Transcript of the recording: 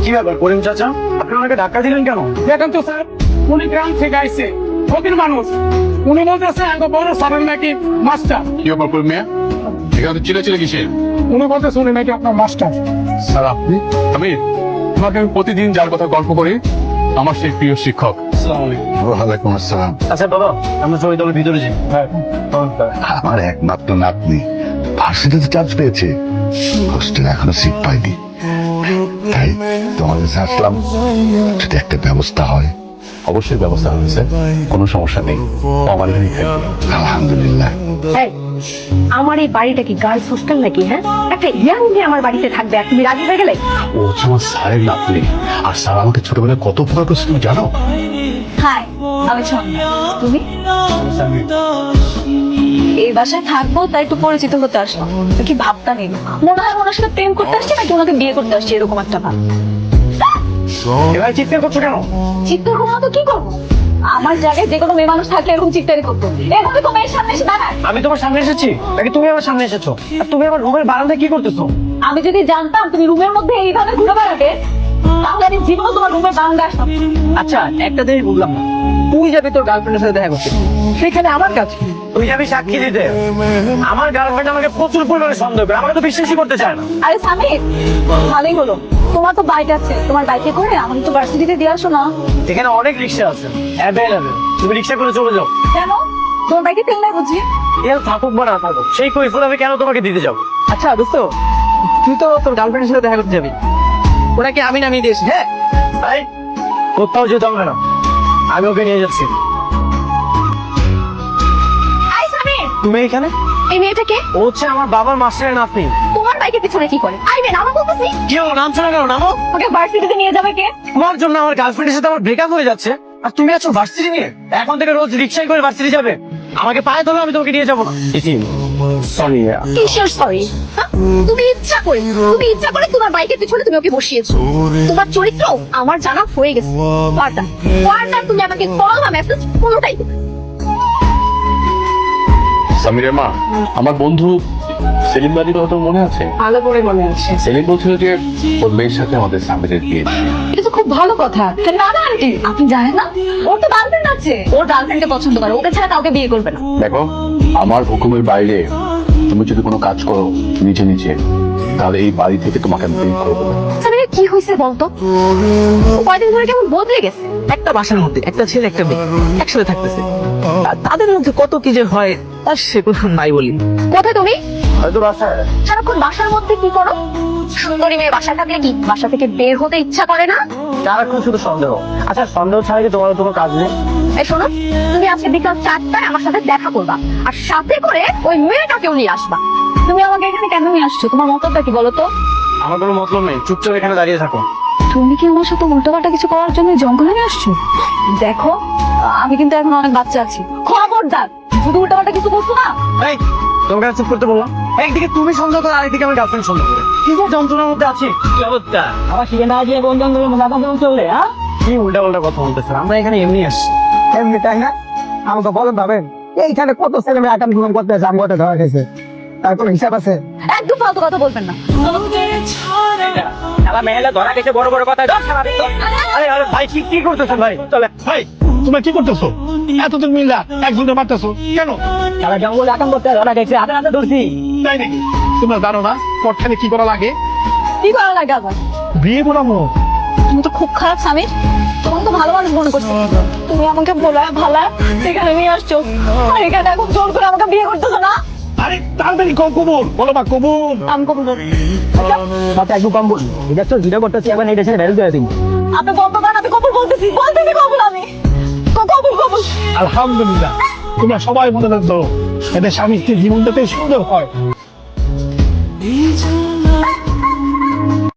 কি ব্যাপার করিম চাচা, আপনি ওনাকে ধাক্কা দিলেন কেন? দেখেন তো স্যার, উনি গ্রাম থেকে আইছে, ফকির মানুষ। উনি বলতেছে আগে বড় সারেন নাকি মাস্টার। কি ব্যাপার করিম মিয়া, এখানে চিলে চিলে কিসের? উনি বলতেছে উনি নাকি আপনার মাস্টার। স্যার আপনি? আমি তোমাকে আমি প্রতিদিন যার কথা গল্প করি, আমার সেই প্রিয় শিক্ষক। ওয়ালাইকুম আসসালাম। আচ্ছা বাবা, আমরা সবাই দলের ভিতরে যাই। হ্যাঁ, আমার একমাত্র নাতনি ভার্সিটিতে চান্স পেয়েছে, হোস্টেলে এখনো সিট পাইনি। তাই তোমার কাছে আসলাম, যদি একটা ব্যবস্থা হয়। অবশ্যই ব্যবস্থা হয়েছে, কোনো সমস্যা নেই। আমার এখানেই থাকবে। আলহামদুলিল্লাহ। এই, আমার এই বাড়িটা কি গার্লস হোস্টেল নাকি? হ্যাঁ, একটা ইয়াং মেয়ে আমার বাড়িতে থাকবে আর তুমি রাজি হয়ে গেলে? ও হচ্ছে আমার স্যারের নাতনি, আর স্যার আমাকে ছোটবেলায় কত উপকার করেছে তুমি জানো? হাই, আমি ছন্দা। তুমি? এই বাসায় থাকবো তাই একটু পরিচিত হতে আসলাম। তুই কি ভাবতা নেই? মনে হয় ওনার সাথে প্রেম করতে আসছি নাকি ওনাকে বিয়ে করতে আসছি, এরকম একটা ভাব। এবার চিৎকার করছো কেন? চিৎকার করবো না তো কি করবো? আমার জায়গায় যে কোনো মেয়ে মানুষ থাকলে এরকম চিৎকারই করতো। এভাবে তো মেয়ের সামনে এসে দাঁড়ায়। আমি তোমার সামনে এসেছি নাকি তুমি আমার সামনে এসেছো? আর তুমি আমার রুমের বারান্দায় কি করতেছো? আমি যদি জানতাম তুমি রুমের মধ্যে এইভাবে ঘুরে বেড়াবে, তাহলে আমি জীবনে তোমার রুমের বারান্দায় আসতাম। আচ্ছা একটা জিনিস বুঝলাম না, তুই যাবি তোর গার্লফ্রেন্ডের সাথে দেখা করতে, সেখানে আমার কাছে তুই যাবি সাক্ষী দিতে? আমার গার্লফ্রেন্ড আমাকে প্রচুর পরিমাণে সন্দেহ করে, আমাকে তো বিশ্বাসই করতে চায় না। আরে সামির, ভালোই হলো, তোমার তো বাইক আছে, তোমার বাইকে করে আমাকে তো ভার্সিটিতে দিয়ে আসো না। এখানে অনেক রিক্সা আছে অ্যাভেলেবেল, তুমি রিক্সা করে চলে যাও। কেন? তোমার বাইকে তেল নাই বুঝি? তেল থাকুক বা না থাকুক, সেই কৈফিয়ত আমি কেন তোমাকে দিতে যাবো? আচ্ছা দোস্ত, তুই তো তোর গার্লফ্রেন্ডের সাথে দেখা করতে যাবি, ওনাকে আমি নামিয়ে দিয়েছি। হ্যাঁ ভাই, কোথাও যেতে হবে না, আমি ওকে নিয়ে যাচ্ছি। আই সামির, তুমি এখানে? এই মেয়েটা কে? ও হচ্ছে আমার বাবার মাস্টারের নাতনি। তোমার বাইকের পিছনে কি করে? আই মেন, আমার বলতেছি। কি হলো, নামছো না কেন? নামো। ওকে ভার্সিটিতে নিয়ে যাবে কে? তোমার জন্য আমার গার্লফ্রেন্ডের সাথে আমার ব্রেকআপ হয়ে যাচ্ছে, আর তুমি আছো ভার্সিটি নিয়ে। এখন থেকে রোজ রিক্সায় করে ভার্সিটি যাবে, আমাকে পায়ে ধরো, আমি তোমাকে নিয়ে যাবো না। সরি। কিসের সরি? তুমি ইচ্ছা করে তোমার বাইকের পিছনে তুমি ওকে বসিয়েছো। তোমার চরিত্র আমার জানা হয়ে গেছে। পার্টনার তুমি আমাকে কল বা মেসেজ কোনোটাই দিবে। সামিরের মা, আমার বন্ধু সেলিম বাড়ির কথা মনে আছে? ভালো করে মনে আছে। সেলিম বলছিল যে ওর মেয়ের সাথে আমাদের সামিরের বিয়ে দিবে। এটা তো খুব ভালো কথা। না না আন্টি, আপনি জানেন না ওর তো গার্লফ্রেন্ড আছে, ওর গার্লফ্রেন্ডকে পছন্দ করে, ওকে ছাড়া কাউকে বিয়ে করবে না। দেখো, আমার হুকুমের বাইরে তুমি যদি কোনো কাজ করো নিজে নিজে, তাহলে এই বাড়ি থেকে তোমাকে আমি বের করে দেবো। সামিরের কি হয়েছে বলতো? ও কয়দিন ধরে কেমন বদলে গেছে। একটা বাসার মধ্যে একটা ছেলে একটা মেয়ে একসাথে থাকতেছে, আর তাদের মধ্যে কত কি যে হয় তার সে কথা নাই বলি। কোথায় তুমি? হয়তো বাসায়। সারাক্ষণ বাসার মধ্যে কি করো? সুন্দরী মেয়ে বাসা থাকলে কি বাসা থেকে বের হতে ইচ্ছা করে না? সারাক্ষণ শুধু সন্দেহ। আচ্ছা সন্দেহ ছাড়া কি তোমার কোনো কাজ নেই? এই শোনো, তুমি আজকে বিকাল 4টায় আমার সাথে দেখা করবা, আর সাথে করে ওই মেয়েটাকেও নিয়ে আসবা। তুমি আমাকে এখানে কেন নিয়ে আসছো? তোমার মতলবটা কি বলো তো? আমার কোনো মতলব নেই, চুপচাপ এখানে দাঁড়িয়ে থাকো। তুমি কি আমার সাথে উল্টোপাল্টা কিছু করার জন্য জঙ্গলে নিয়ে আসছো? দেখো, আমি কিন্তু এখন অনেক বাচ্চা আছি, খবরদার শুধু উল্টোপাল্টা কিছু করছো না। এই তোমাকে চুপ করতে বললাম। একদিকে তুমি সন্দেহ করো, আরেকদিকে আমার গার্লফ্রেন্ড সন্দেহ করে, কি যে যন্ত্রণার মধ্যে আছি। কি অবস্থা? আমার শিখে না গিয়ে বন্ধন ধরে মাথা ধরে চললে, হ্যাঁ? কি উল্টা পাল্টা কথা বলতেছে? আমরা এখানে এমনি আসছি। এমনি তাই না? আমাকে বলেন ভাবেন, এইখানে কত ছেলে মেয়ে আকাম ঘুম করতে আছে, আমগোটা ধরা গেছে, তার কোনো হিসাব আছে? একদম ফালতু কথা বলবেন না। শালা মেয়েলা ধরা গেছে, বড় বড় কথা। আরে আরে ভাই, কি করতেছেন ভাই? চলে ভাই, তোমরা কি করতেছো? এতদিন মিল্লা একজনকে মারতেছো কেন? শালা জঙ্গলে আকাম করতে ধরা গেছে, হাতে হাতে ধরছি। তাই নাকি? তোমরা জানো না পটখানে কি করা লাগে? কি করা লাগে আবার? বিয়ে করাবো। তুমি তো খুব খারাপ স্বামী, তোমাকে তো ভালো মানুষ মনে করছো। তুমি আমাকে বলা ভালা এখানে নিয়ে আসছো, আর এখানে এখন জোর করে আমাকে বিয়ে করতেছো না? আরে তাড়াতাড়ি কবুল বলো, মা কবুল। আমি কবুল করি। মাথা একটু কম বলি, এটা তো ভিডিও করতেছি, এখন এটা ছেড়ে ভ্যালু দিয়ে দিন। আপনি বলতে পারেন, আমি কবুল বলতেছি কবুল। আমি কবুল। আলহামদুলিল্লাহ, তোমরা সবাই মনে রাখতো, এদের স্বামী স্ত্রীর জীবনটাতে সুন্দর হয়।